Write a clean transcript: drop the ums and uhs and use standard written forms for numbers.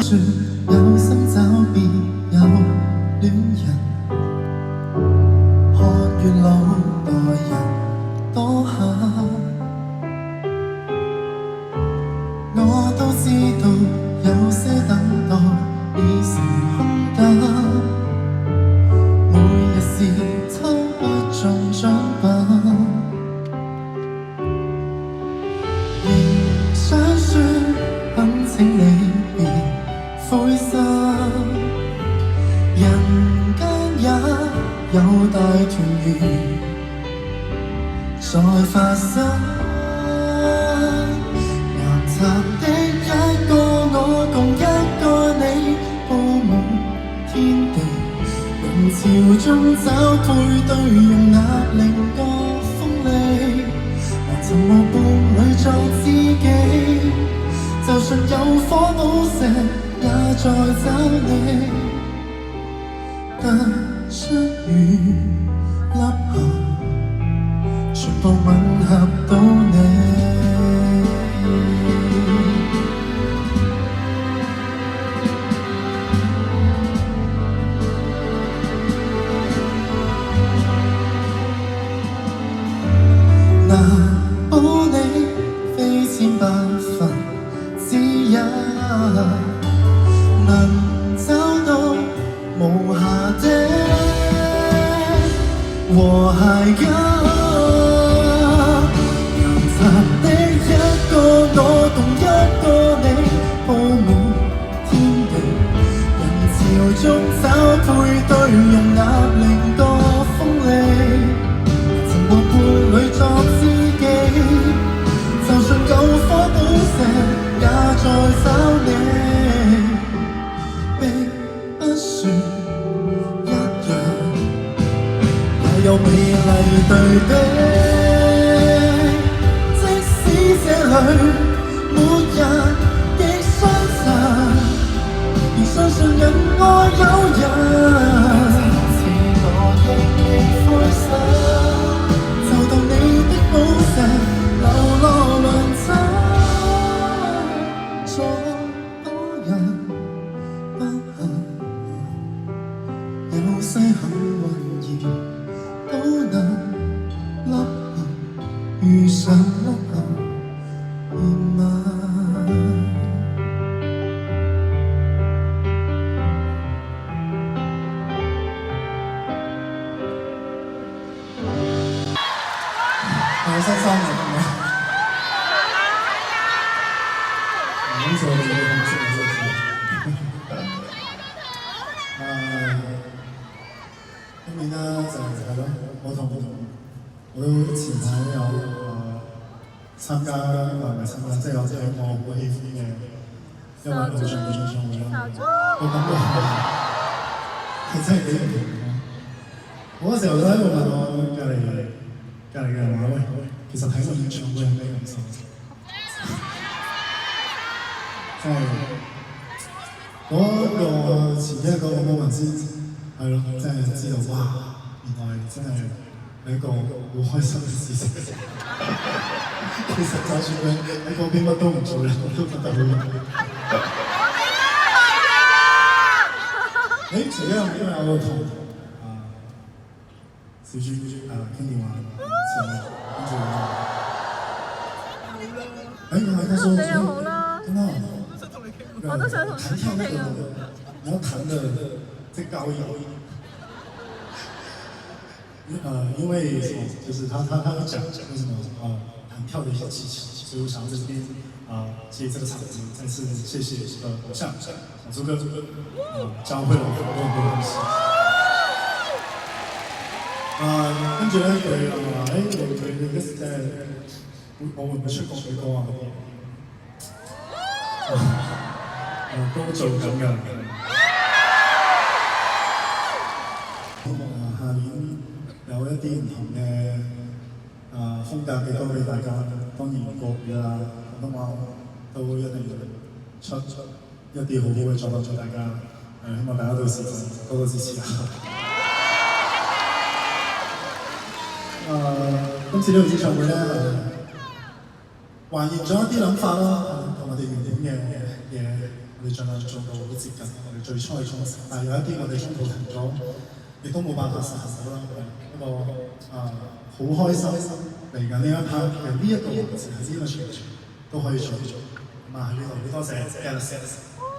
是有心找別有戀人，看月老待人多狠，我都知道有些等待已成空等，每日是偷不中獎品，仍想說懇請你別灰心，人間也有大團圓在發生。岩潭的一個我共一個你，佈滿天地，人潮中找配對，用壓令個鋒利，難尋無伴侶作知己，就算有火寶石也在找你，得出與凹陷，全部吻合到你。難保你非千百分之一，能找到無瑕的和諧感。岩潭的一個我共一個你，佈滿天地，人潮中找配對，用壓令個鋒利，曾和伴侶作知己，就算有火寶石也在找你，並不算一樣，也有美麗對比。即使這裡沒人亦相襯，而相信人愛有人，似我亦未灰心，就當你的寶石流落良辰，再多人不幸，有些幸運兒都能凹陷，遇上凹陷而吻。我新衫嚟㗎嘛，唔好做你嘅同事唔識今年呢就係咯，我都前排有參加唔係參加，即係有我好喜歡嘅一位偶像嘅演唱會啦，我感覺係真係幾唔同嘅。我嗰時候都喺度問我隔離嘅人話：喂，其實睇個演唱會係咩感受？真係嗰個前一個 moment 先係咯，真係知道哇，原來真係係一個好開心嘅事情。其實就算佢喺嗰邊乜都唔做咧，我都覺得好容易。除咗因為我同小豬傾電話，跟住我係說，真的我都想同佢傾啊。然後彈的最高音，因為就是他講為什麼彈跳的一些技巧，所以我想在這邊借這個場子再次謝謝偶像小豬哥教會了我很多東西。跟住咧佢話：你即係我會唔會出國語歌啊？都做緊㗎。希望下年有一啲唔同嘅風格嘅歌俾大家。當然國語啊、廣東話都一定要出一啲好好嘅作品俾大家。希望大家到時多多支持啊！今次呢個演唱會咧，還原咗一啲諗法啦，同我哋原本嘅嘢我哋盡量做到好接近我哋最初嘅衷心，但係有一啲我哋中途停咗，亦都冇辦法實行到啦。不過好開心嚟緊呢一 part 嘅呢一個環節，呢個傳傳都可以做。咁喺呢度好多謝 Galaxy。